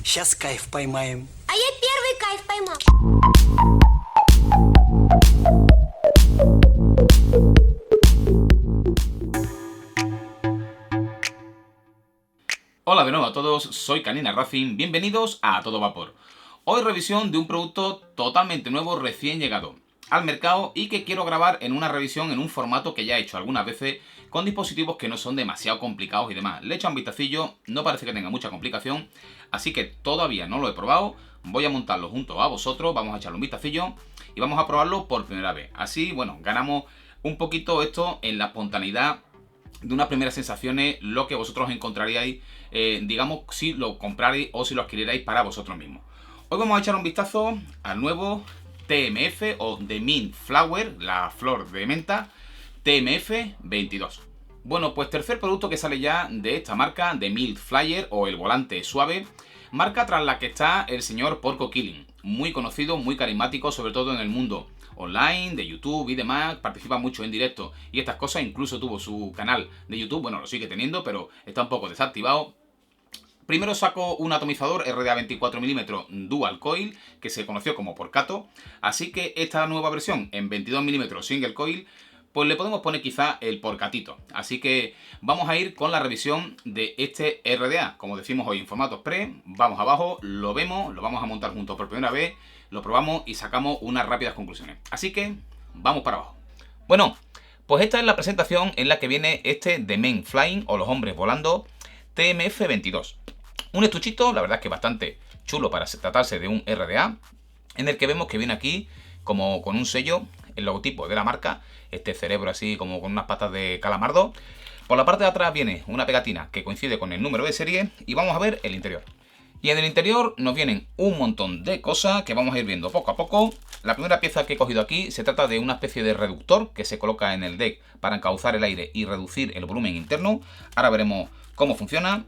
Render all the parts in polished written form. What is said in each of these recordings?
Сейчас кайф поймаем. А я первый кайф поймал. Hola de nuevo a todos, soy Canina Racing, bienvenidos a Todo Vapor. Hoy revisión de un producto totalmente nuevo, recién llegado al mercado y que quiero grabar en una revisión en un formato que ya he hecho algunas veces con dispositivos que no son demasiado complicados y demás. Le he echado un vistacillo, no parece que tenga mucha complicación, así que todavía no lo he probado. Voy a montarlo junto a vosotros, vamos a echarle un vistacillo y vamos a probarlo por primera vez. Así, bueno, ganamos un poquito esto en la espontaneidad de unas primeras sensaciones, lo que vosotros encontraríais, digamos, si lo comprarais o si lo adquirierais para vosotros mismos. Hoy vamos a echar un vistazo al nuevo TMF o The Mint Flower, la flor de menta, TMF 22. Bueno, pues tercer producto que sale ya de esta marca, The Mint Flyer o el volante suave, marca tras la que está el señor Porco Killing, muy conocido, muy carismático, sobre todo en el mundo online, de YouTube y demás, participa mucho en directo y estas cosas, incluso tuvo su canal de YouTube, bueno, lo sigue teniendo, pero está un poco desactivado. Primero sacó un atomizador RDA 24mm Dual Coil, que se conoció como Porcato, así que esta nueva versión en 22mm Single Coil, pues le podemos poner quizá el Porcatito. Así que vamos a ir con la revisión de este RDA, como decimos hoy en formato express. Vamos abajo, lo vemos, lo vamos a montar juntos por primera vez, lo probamos y sacamos unas rápidas conclusiones. Así que vamos para abajo. Bueno, pues esta es la presentación en la que viene este The Men Flying o los hombres volando TMF 22. Un estuchito, la verdad es que bastante chulo para tratarse de un RDA, en el que vemos que viene aquí como con un sello, el logotipo de la marca, este cerebro así como con unas patas de calamardo. Por la parte de atrás viene una pegatina que coincide con el número de serie y vamos a ver el interior. Y en el interior nos vienen un montón de cosas que vamos a ir viendo poco a poco. La primera pieza que he cogido aquí se trata de una especie de reductor que se coloca en el deck para encauzar el aire y reducir el volumen interno. Ahora veremos cómo funciona.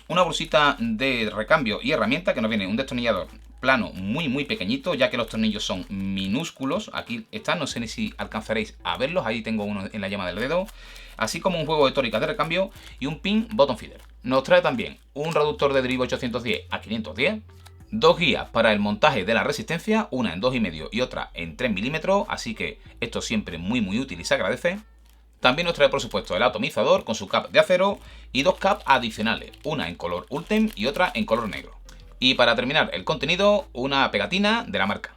Una bolsita de recambio y herramienta que nos viene un destornillador plano muy pequeñito, ya que los tornillos son minúsculos. Aquí está, no sé ni si alcanzaréis a verlos, ahí tengo uno en la yema del dedo. Así como un juego de tóricas de recambio y un pin bottom feeder. Nos trae también un reductor de drip 810 a 510, dos guías para el montaje de la resistencia, una en 2,5 y otra en 3 milímetros, así que esto siempre muy útil y se agradece. También nos trae por supuesto el atomizador con su cap de acero y dos caps adicionales, una en color Ultem y otra en color negro. Y para terminar el contenido, una pegatina de la marca.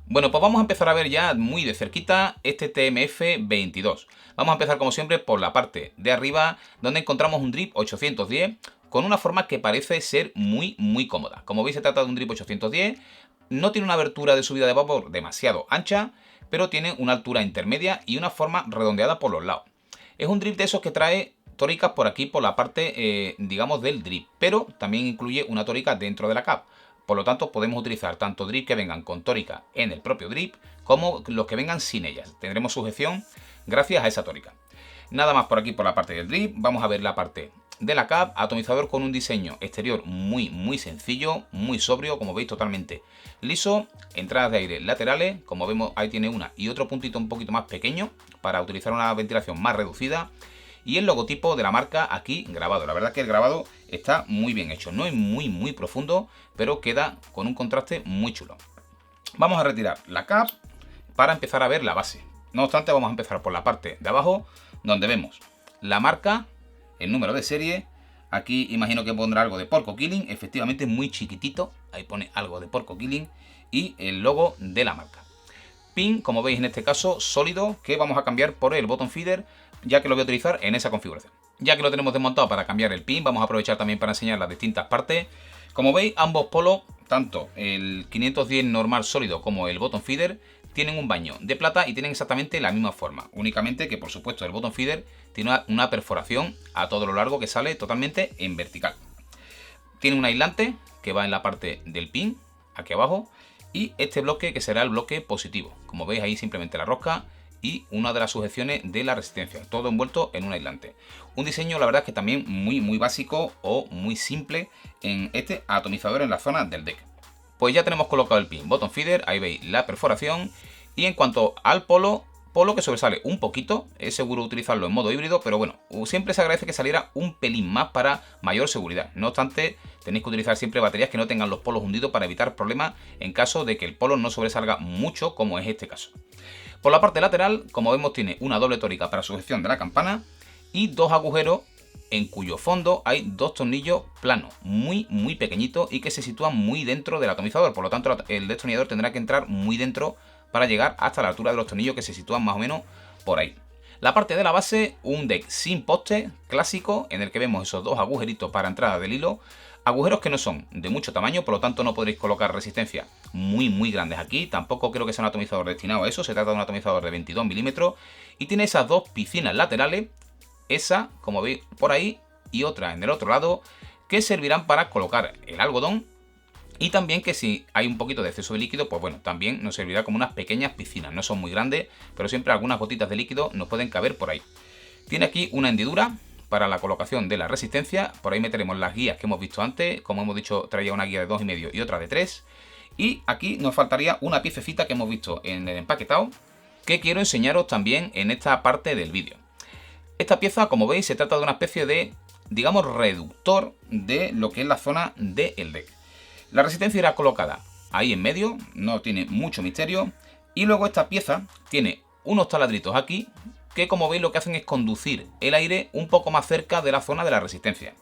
Bueno, pues vamos a empezar a ver ya muy de cerquita este TMF 22. Vamos a empezar como siempre por la parte de arriba, donde encontramos un drip 810 con una forma que parece ser muy cómoda. Como veis, se trata de un drip 810, no tiene una abertura de subida de vapor demasiado ancha, pero tiene una altura intermedia y una forma redondeada por los lados. Es un drip de esos que trae tóricas por aquí, por la parte, digamos, del drip, pero también incluye una tórica dentro de la cap. Por lo tanto, podemos utilizar tanto drip que vengan con tórica en el propio drip, como los que vengan sin ellas. Tendremos sujeción gracias a esa tórica. Nada más por aquí por la parte del drip. Vamos a ver la parte de la cap. Atomizador con un diseño exterior muy sencillo, muy sobrio, como veis, totalmente liso. Entradas de aire laterales, como vemos ahí tiene una y otro puntito un poquito más pequeño para utilizar una ventilación más reducida. Y el logotipo de la marca aquí grabado. La verdad es que el grabado está muy bien hecho. No es muy profundo, pero queda con un contraste muy chulo. Vamos a retirar la cap para empezar a ver la base. No obstante, vamos a empezar por la parte de abajo, donde vemos la marca, el número de serie. Aquí imagino que pondrá algo de Porco Killing, efectivamente muy chiquitito. Ahí pone algo de Porco Killing y el logo de la marca. Pin, como veis en este caso, sólido, que vamos a cambiar por el bottom feeder, ya que lo voy a utilizar en esa configuración. Ya que lo tenemos desmontado para cambiar el pin, vamos a aprovechar también para enseñar las distintas partes. Como veis, ambos polos, tanto el 510 normal sólido como el bottom feeder, tienen un baño de plata y tienen exactamente la misma forma. Únicamente que, por supuesto, el bottom feeder tiene una perforación a todo lo largo que sale totalmente en vertical. Tiene un aislante que va en la parte del pin, aquí abajo, y este bloque que será el bloque positivo. Como veis ahí simplemente la rosca y una de las sujeciones de la resistencia, todo envuelto en un aislante. Un diseño la verdad es que también muy básico o muy simple en este atomizador en la zona del deck. Pues ya tenemos colocado el pin bottom feeder, ahí veis la perforación. Y en cuanto al polo, por lo que sobresale un poquito. Es seguro utilizarlo en modo híbrido, pero bueno, siempre se agradece que saliera un pelín más para mayor seguridad. No obstante, tenéis que utilizar siempre baterías que no tengan los polos hundidos para evitar problemas en caso de que el polo no sobresalga mucho, como es este caso. Por la parte lateral, como vemos, tiene una doble tórica para sujeción de la campana y dos agujeros en cuyo fondo hay dos tornillos planos, muy pequeñitos y que se sitúan muy dentro del atomizador. Por lo tanto, el destornillador tendrá que entrar muy dentro para llegar hasta la altura de los tornillos que se sitúan más o menos por ahí. La parte de la base, un deck sin poste clásico en el que vemos esos dos agujeritos para entrada del hilo. Agujeros que no son de mucho tamaño, por lo tanto no podréis colocar resistencias muy grandes aquí. Tampoco creo que sea un atomizador destinado a eso, se trata de un atomizador de 22 milímetros. Y tiene esas dos piscinas laterales, esa, como veis por ahí, y otra en el otro lado, que servirán para colocar el algodón. Y también que si hay un poquito de exceso de líquido, pues bueno, también nos servirá como unas pequeñas piscinas. No son muy grandes, pero siempre algunas gotitas de líquido nos pueden caber por ahí. Tiene aquí una hendidura para la colocación de la resistencia. Por ahí meteremos las guías que hemos visto antes. Como hemos dicho, traía una guía de 2,5 y otra de 3. Y aquí nos faltaría una piececita que hemos visto en el empaquetado, que quiero enseñaros también en esta parte del vídeo. Esta pieza, como veis, se trata de una especie de, digamos, reductor de lo que es la zona del deck. La resistencia irá colocada ahí en medio, no tiene mucho misterio. Y luego esta pieza tiene unos taladritos aquí, que como veis lo que hacen es conducir el aire un poco más cerca de la zona de la resistencia.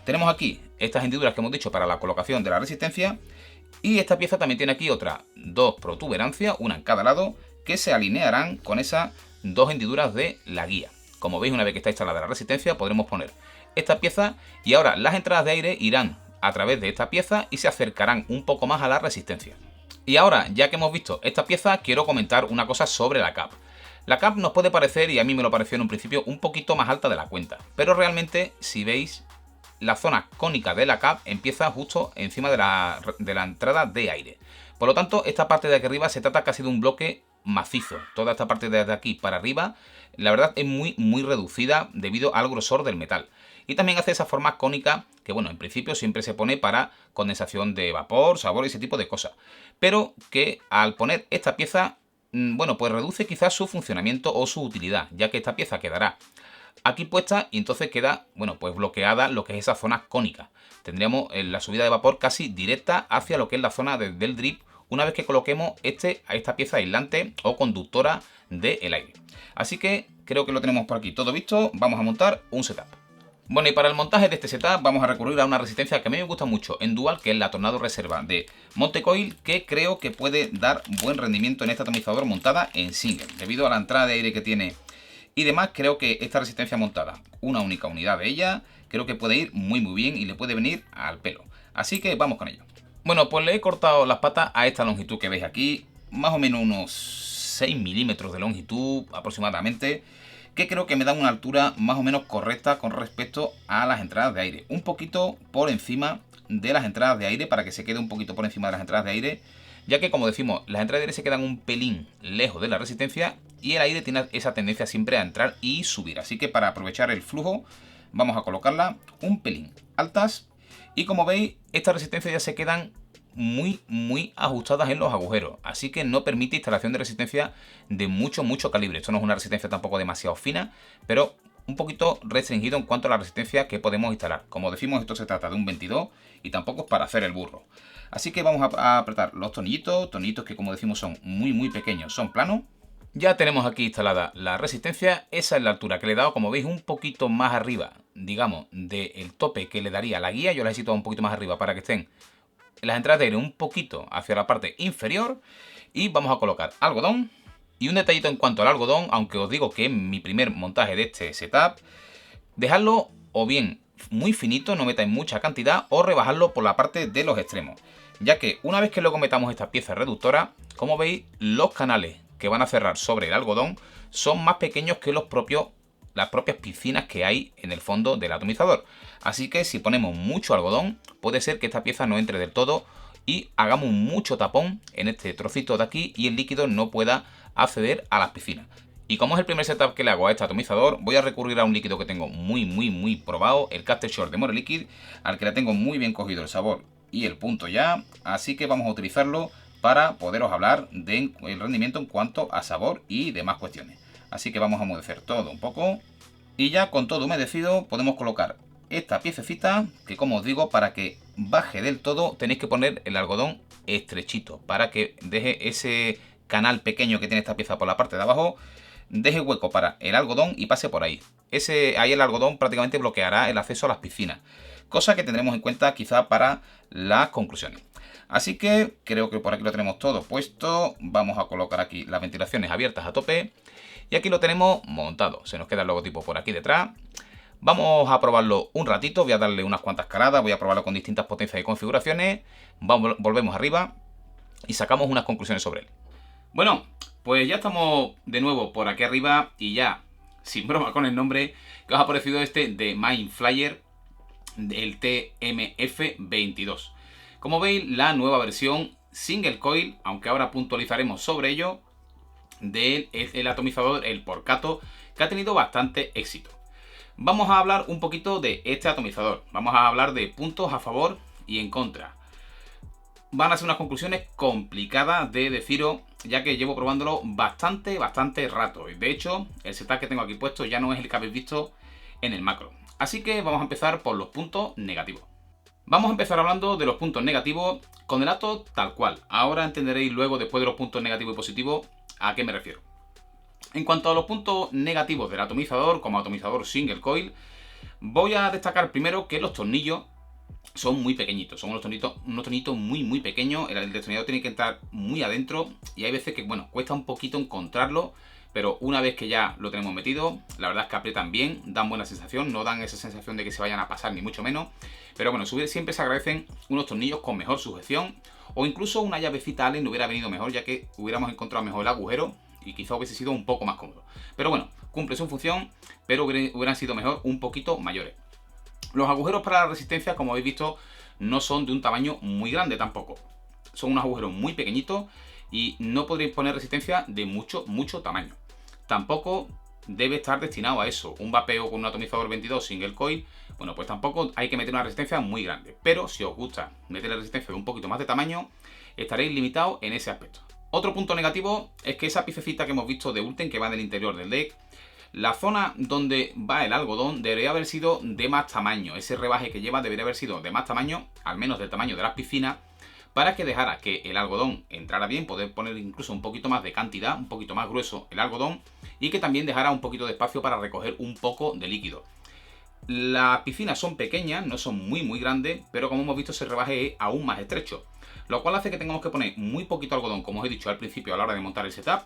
Tenemos aquí estas hendiduras que hemos dicho para la colocación de la resistencia. Y esta pieza también tiene aquí otras dos protuberancias, una en cada lado, que se alinearán con esas dos hendiduras de la guía. Como veis, una vez que está instalada la resistencia, podremos poner esta pieza y ahora las entradas de aire irán a través de esta pieza y se acercarán un poco más a la resistencia. Y ahora, ya que hemos visto esta pieza, quiero comentar una cosa sobre la cap. La cap nos puede parecer, y a mí me lo pareció en un principio, un poquito más alta de la cuenta. Pero realmente, si veis, la zona cónica de la cap empieza justo encima de la entrada de aire. Por lo tanto, esta parte de aquí arriba se trata casi de un bloque macizo. Toda esta parte de aquí para arriba, la verdad es muy reducida debido al grosor del metal. Y también hace esa forma cónica que, bueno, en principio siempre se pone para condensación de vapor, sabor y ese tipo de cosas. Pero que al poner esta pieza, bueno, pues reduce quizás su funcionamiento o su utilidad, ya que esta pieza quedará aquí puesta y entonces queda, bueno, pues bloqueada lo que es esa zona cónica. Tendríamos la subida de vapor casi directa hacia lo que es la zona del drip una vez que coloquemos a esta pieza aislante o conductora del aire. Así que creo que lo tenemos por aquí todo visto. Vamos a montar un setup. Bueno, y para el montaje de este setup vamos a recurrir a una resistencia que a mí me gusta mucho en dual, que es la Tornado Reserva de Montecoil, que creo que puede dar buen rendimiento en este atomizador montada en single. Debido a la entrada de aire que tiene y demás, creo que esta resistencia montada, una única unidad de ella, creo que puede ir muy bien y le puede venir al pelo. Así que vamos con ello. Bueno, pues le he cortado las patas a esta longitud que veis aquí, más o menos unos 6 milímetros de longitud aproximadamente, que creo que me da una altura más o menos correcta con respecto a las entradas de aire. Un poquito por encima de las entradas de aire, para que se quede un poquito por encima de las entradas de aire, ya que, como decimos, las entradas de aire se quedan un pelín lejos de la resistencia y el aire tiene esa tendencia siempre a entrar y subir. Así que para aprovechar el flujo vamos a colocarla un pelín altas y, como veis, estas resistencias ya se quedan muy ajustadas en los agujeros, así que no permite instalación de resistencia de mucho calibre. Esto no es una resistencia tampoco demasiado fina, pero un poquito restringido en cuanto a la resistencia que podemos instalar. Como decimos, esto se trata de un 22 y tampoco es para hacer el burro. Así que vamos a apretar los tornillitos que, como decimos, son muy pequeños, son planos. Ya tenemos aquí instalada la resistencia. Esa es la altura que le he dado, como veis, un poquito más arriba, digamos, del tope que le daría la guía. Yo la he situado un poquito más arriba para que estén las entradas de aire un poquito hacia la parte inferior. Y vamos a colocar algodón. Y un detallito en cuanto al algodón, aunque os digo que es mi primer montaje de este setup, dejadlo o bien muy finito, no metáis mucha cantidad, o rebajarlo por la parte de los extremos, ya que una vez que luego metamos esta pieza reductora, como veis, los canales que van a cerrar sobre el algodón son más pequeños que las propias piscinas que hay en el fondo del atomizador. Así que si ponemos mucho algodón, puede ser que esta pieza no entre del todo y hagamos mucho tapón en este trocito de aquí y el líquido no pueda acceder a las piscinas. Y como es el primer setup que le hago a este atomizador, voy a recurrir a un líquido que tengo muy probado, el Caster Short de More Liquid, al que le tengo muy bien cogido el sabor y el punto ya. Así que vamos a utilizarlo para poderos hablar del rendimiento en cuanto a sabor y demás cuestiones. Así que vamos a humedecer todo un poco. Y ya con todo humedecido podemos colocar esta piececita, que como os digo, para que baje del todo tenéis que poner el algodón estrechito, para que deje ese canal pequeño que tiene esta pieza por la parte de abajo, deje hueco para el algodón y pase por ahí. Ahí el algodón prácticamente bloqueará el acceso a las piscinas, cosa que tendremos en cuenta quizá para las conclusiones. Así que creo que por aquí lo tenemos todo puesto. Vamos a colocar aquí las ventilaciones abiertas a tope. Y aquí lo tenemos montado. Se nos queda el logotipo por aquí detrás. Vamos a probarlo un ratito. Voy a darle unas cuantas caladas. Voy a probarlo con distintas potencias y configuraciones. Volvemos arriba y sacamos unas conclusiones sobre él. Bueno, pues ya estamos de nuevo por aquí arriba. Y ya, sin broma con el nombre, ¿qué os ha parecido este de Mindflyer, el TMF22? Como veis, la nueva versión single coil, aunque ahora puntualizaremos sobre ello, del atomizador, el Porcato, que ha tenido bastante éxito. Vamos a hablar un poquito de este atomizador. Vamos a hablar de puntos a favor y en contra. Van a ser unas conclusiones complicadas de deciros, ya que llevo probándolo bastante rato. De hecho, el setup que tengo aquí puesto ya no es el que habéis visto en el macro. Así que vamos a empezar por los puntos negativos. Vamos a empezar hablando de los puntos negativos con el Atom tal cual. Ahora entenderéis luego, después de los puntos negativos y positivos, a qué me refiero. En cuanto a los puntos negativos del atomizador, como atomizador single coil, voy a destacar primero que los tornillos son muy pequeñitos. Son unos tornillitos muy pequeños. El destornillador tiene que entrar muy adentro y hay veces que, bueno, cuesta un poquito encontrarlo. Pero una vez que ya lo tenemos metido, la verdad es que aprietan bien, dan buena sensación, no dan esa sensación de que se vayan a pasar ni mucho menos. Pero bueno, siempre se agradecen unos tornillos con mejor sujeción, o incluso una llavecita Allen hubiera venido mejor, ya que hubiéramos encontrado mejor el agujero y quizá hubiese sido un poco más cómodo. Pero bueno, cumple su función, pero hubieran sido mejor un poquito mayores. Los agujeros para la resistencia, como habéis visto, no son de un tamaño muy grande tampoco. Son unos agujeros muy pequeñitos y no podréis poner resistencia de mucho tamaño. Tampoco debe estar destinado a eso. Un vapeo con un atomizador 22 single coil, bueno, pues tampoco hay que meter una resistencia muy grande. Pero si os gusta meter la resistencia de un poquito más de tamaño, estaréis limitados en ese aspecto. Otro punto negativo es que esa piececita que hemos visto de Ultem, que va en el interior del deck, la zona donde va el algodón debería haber sido de más tamaño. Ese rebaje que lleva debería haber sido de más tamaño, al menos del tamaño de las piscinas, para que dejara que el algodón entrara bien, poder poner incluso un poquito más de cantidad, un poquito más grueso el algodón, y que también dejara un poquito de espacio para recoger un poco de líquido. Las piscinas son pequeñas, no son muy grandes, pero como hemos visto ese rebaje es aún más estrecho, lo cual hace que tengamos que poner muy poquito algodón, como os he dicho al principio a la hora de montar el setup,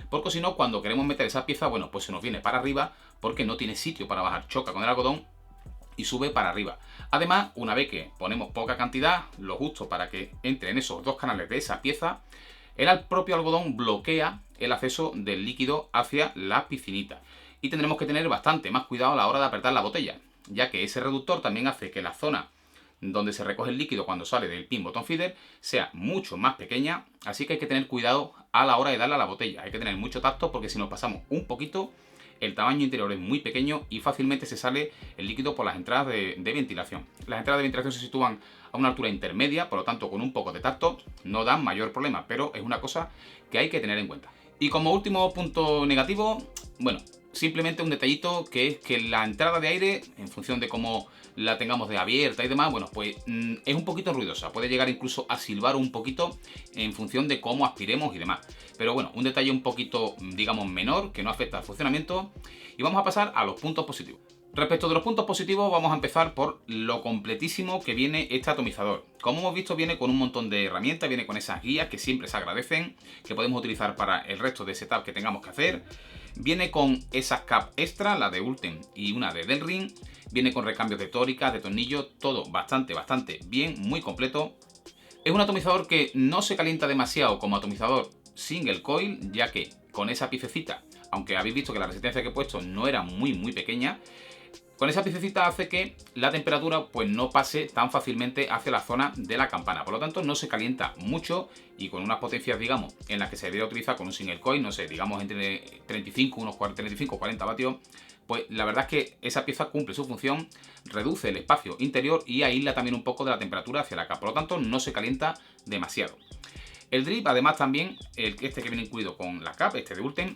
porque si no, cuando queremos meter esa pieza, bueno, pues se nos viene para arriba porque no tiene sitio para bajar, choca con el algodón y sube para arriba. Además, una vez que ponemos poca cantidad, lo justo para que entre en esos dos canales de esa pieza, el propio algodón bloquea el acceso del líquido hacia la piscinita. Y tendremos que tener bastante más cuidado a la hora de apretar la botella, ya que ese reductor también hace que la zona donde se recoge el líquido cuando sale del pin bottom feeder sea mucho más pequeña, así que hay que tener cuidado a la hora de darle a la botella. Hay que tener mucho tacto porque si nos pasamos un poquito, el tamaño interior es muy pequeño y fácilmente se sale el líquido por las entradas de ventilación. Las entradas de ventilación se sitúan a una altura intermedia, por lo tanto con un poco de tacto no dan mayor problema, pero es una cosa que hay que tener en cuenta. Y como último punto negativo, bueno, simplemente un detallito, que es que la entrada de aire, en función de cómo la tengamos de abierta y demás, bueno, pues es un poquito ruidosa, puede llegar incluso a silbar un poquito en función de cómo aspiremos y demás. Pero bueno, un detalle un poquito, digamos, menor, que no afecta al funcionamiento. Y vamos a pasar a los puntos positivos. Respecto de los puntos positivos, vamos a empezar por lo completísimo que viene este atomizador. Como hemos visto, viene con un montón de herramientas, viene con esas guías que siempre se agradecen, que podemos utilizar para el resto de setup que tengamos que hacer. Viene con esas cap extra, la de Ultem y una de Delrin. Viene con recambios de tóricas, de tornillos, todo bastante bien, muy completo. Es un atomizador que no se calienta demasiado como atomizador single coil, ya que con esa piececita, aunque habéis visto que la resistencia que he puesto no era muy pequeña, con esa piececita hace que la temperatura pues no pase tan fácilmente hacia la zona de la campana. Por lo tanto, no se calienta mucho y con unas potencias, digamos, en las que se debería utilizar con un single coil, no sé, digamos entre 35 o 40 vatios, pues la verdad es que esa pieza cumple su función, reduce el espacio interior y aísla también un poco de la temperatura hacia la capa. Por lo tanto, no se calienta demasiado. El drip, además, también, este que viene incluido con la cap, este de Ultem,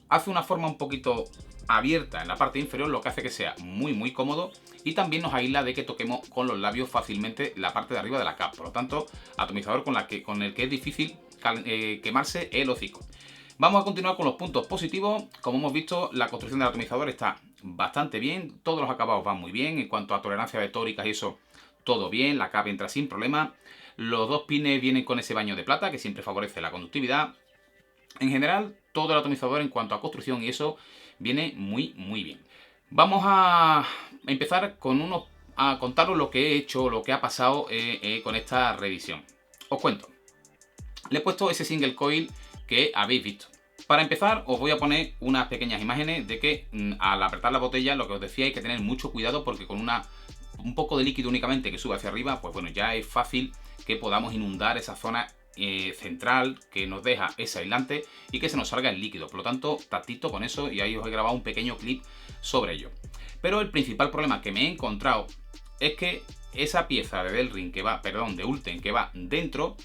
Hace una forma un poquito abierta en la parte inferior, lo que hace que sea muy cómodo, y también nos aísla de que toquemos con los labios fácilmente la parte de arriba de la cap. Por lo tanto, atomizador con el que es difícil quemarse el hocico. Vamos a continuar con los puntos positivos. Como hemos visto, la construcción del atomizador está bastante bien, todos los acabados van muy bien, en cuanto a tolerancia vectóricas y eso, todo bien, la cap entra sin problema. Los dos pines vienen con ese baño de plata que siempre favorece la conductividad. En general, todo el atomizador en cuanto a construcción y eso viene muy bien. Vamos a empezar a contaros lo que he hecho, lo que ha pasado con esta revisión. Os cuento. Le he puesto ese single coil que habéis visto. Para empezar, os voy a poner unas pequeñas imágenes de que al apretar la botella, lo que os decía, hay que tener mucho cuidado porque con un poco de líquido únicamente que sube hacia arriba, pues bueno, ya es fácil que podamos inundar esa zona central que nos deja ese aislante y que se nos salga el líquido. Por lo tanto, tactito con eso, y ahí os he grabado un pequeño clip sobre ello. Pero el principal problema que me he encontrado es que esa pieza de Delrin de Ultem que va dentro,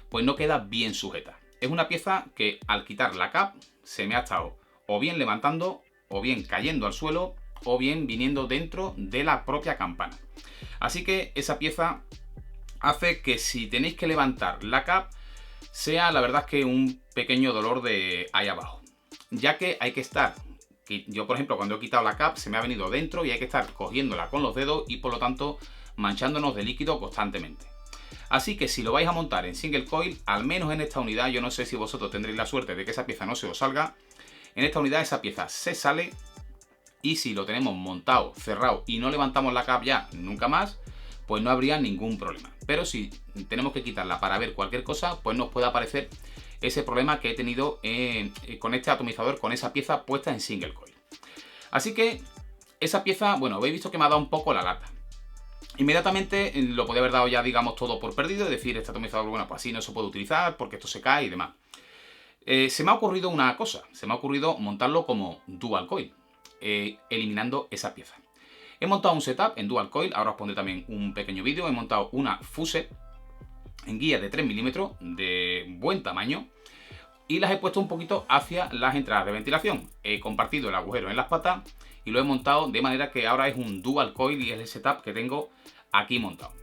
pues no queda bien sujeta. Es una pieza que al quitar la cap se me ha estado o bien levantando, o bien cayendo al suelo, o bien viniendo dentro de la propia campana. Así que esa pieza hace que si tenéis que levantar la cap, sea la verdad que un pequeño dolor de ahí abajo. Ya que hay que estar, yo por ejemplo cuando he quitado la cap se me ha venido dentro y hay que estar cogiéndola con los dedos y por lo tanto manchándonos de líquido constantemente. Así que si lo vais a montar en single coil, al menos en esta unidad, yo no sé si vosotros tendréis la suerte de que esa pieza no se os salga, en esta unidad esa pieza se sale y si lo tenemos montado, cerrado y no levantamos la cap ya nunca más, pues no habría ningún problema. Pero si tenemos que quitarla para ver cualquier cosa, pues nos puede aparecer ese problema que he tenido con este atomizador, con esa pieza puesta en single coil. Así que esa pieza, bueno, habéis visto que me ha dado un poco la lata. Inmediatamente lo podía haber dado ya, digamos, todo por perdido, es decir, este atomizador, bueno, pues así no se puede utilizar porque esto se cae y demás. Se me ha ocurrido una cosa, se me ha ocurrido montarlo como dual coil, eliminando esa pieza. He montado un setup en dual coil, ahora os pondré también un pequeño vídeo. He montado una fuse en guía de 3 milímetros de buen tamaño y las he puesto un poquito hacia las entradas de ventilación. He compartido el agujero en las patas y lo he montado de manera que ahora es un dual coil y es el setup que tengo aquí montado.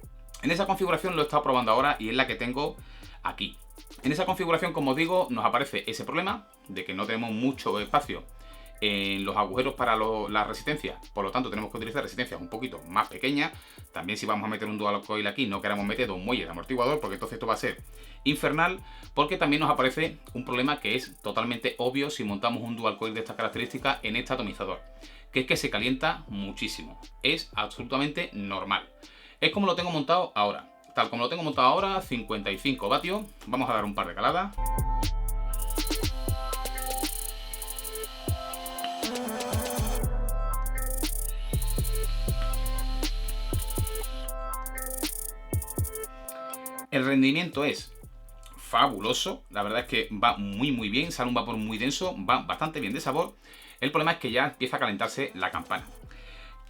En esa configuración lo he estado probando ahora y es la que tengo aquí. En esa configuración, como os digo, nos aparece ese problema de que no tenemos mucho espacio en los agujeros para la resistencia, por lo tanto tenemos que utilizar resistencias un poquito más pequeñas. También si vamos a meter un dual coil aquí, no queremos meter un muelle de amortiguador porque entonces esto va a ser infernal, porque también nos aparece un problema que es totalmente obvio si montamos un dual coil de estas características en este atomizador, que es que se calienta muchísimo. Es absolutamente normal. Es como lo tengo montado ahora. Tal como lo tengo montado ahora, 55 vatios. Vamos a dar un par de caladas. El rendimiento es fabuloso, la verdad es que va muy bien, sale un vapor muy denso, va bastante bien de sabor. El problema es que ya empieza a calentarse la campana.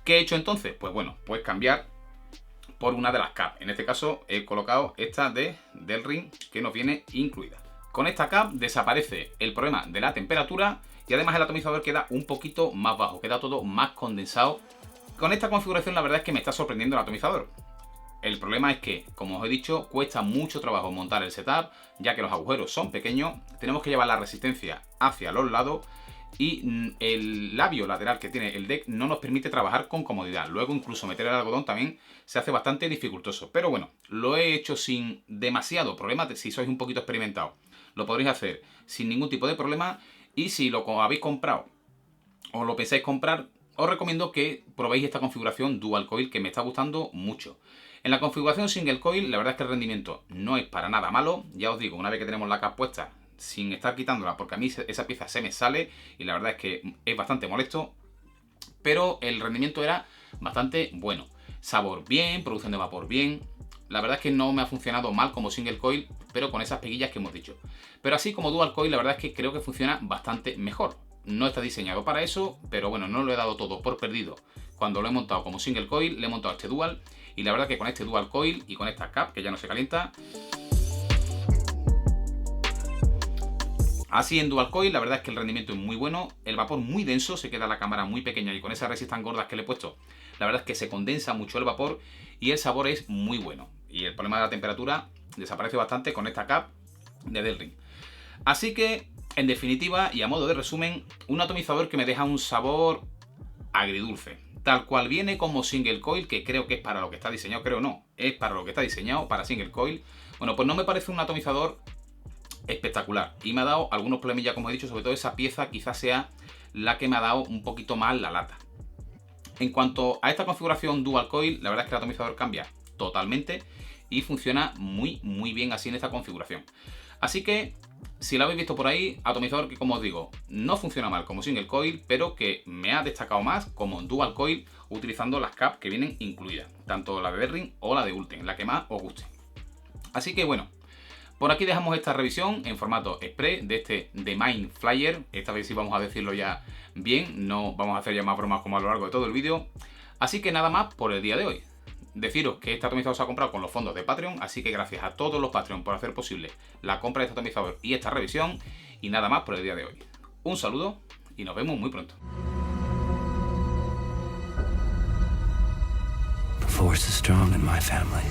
¿Qué he hecho entonces? Pues bueno, pues cambiar por una de las cap. En este caso he colocado esta de Delrin que nos viene incluida. Con esta cap desaparece el problema de la temperatura y además el atomizador queda un poquito más bajo, queda todo más condensado. Con esta configuración la verdad es que me está sorprendiendo el atomizador. El problema es que, como os he dicho, cuesta mucho trabajo montar el setup, ya que los agujeros son pequeños, tenemos que llevar la resistencia hacia los lados y el labio lateral que tiene el deck no nos permite trabajar con comodidad. Luego incluso meter el algodón también se hace bastante dificultoso. Pero bueno, lo he hecho sin demasiado problema. Si sois un poquito experimentados, lo podréis hacer sin ningún tipo de problema. Y si lo habéis comprado o lo pensáis comprar, os recomiendo que probéis esta configuración dual coil que me está gustando mucho. En la configuración single coil, la verdad es que el rendimiento no es para nada malo. Ya os digo, una vez que tenemos la cap puesta, sin estar quitándola, porque a mí esa pieza se me sale y la verdad es que es bastante molesto, pero el rendimiento era bastante bueno. Sabor bien, producción de vapor bien. La verdad es que no me ha funcionado mal como single coil, pero con esas peguillas que hemos dicho. Pero así como dual coil, la verdad es que creo que funciona bastante mejor. No está diseñado para eso, pero bueno, no lo he dado todo por perdido. Cuando lo he montado como single coil, le he montado este dual y la verdad que con este dual coil y con esta cap, que ya no se calienta, Así en dual coil, la verdad es que el rendimiento es muy bueno, el vapor muy denso, se queda la cámara muy pequeña y con esas resis tan gordas que le he puesto, la verdad es que se condensa mucho el vapor y el sabor es muy bueno. Y el problema de la temperatura desaparece bastante con esta cap de Delrin. Así que, en definitiva y a modo de resumen, un atomizador que me deja un sabor agridulce. Tal cual viene como single coil, que creo que es para lo que está diseñado, creo no, es para lo que está diseñado, para single coil. Bueno, pues no me parece un atomizador espectacular. Y me ha dado algunos problemillas, como he dicho, sobre todo esa pieza quizás sea la que me ha dado un poquito más la lata. En cuanto a esta configuración dual coil, la verdad es que el atomizador cambia totalmente y funciona muy bien así en esta configuración. Así que, si lo habéis visto por ahí, atomizador que, como os digo, no funciona mal como single coil, pero que me ha destacado más como dual coil utilizando las caps que vienen incluidas, tanto la de Delrin o la de Ultem, la que más os guste. Así que bueno, por aquí dejamos esta revisión en formato express de este The Mind Flyer. Esta vez sí vamos a decirlo ya bien, no vamos a hacer ya más bromas como a lo largo de todo el vídeo. Así que nada más por el día de hoy. Deciros que este atomizador se ha comprado con los fondos de Patreon, así que gracias a todos los Patreon por hacer posible la compra de este atomizador y esta revisión. Y nada más por el día de hoy. Un saludo y nos vemos muy pronto. The force is strong in my family.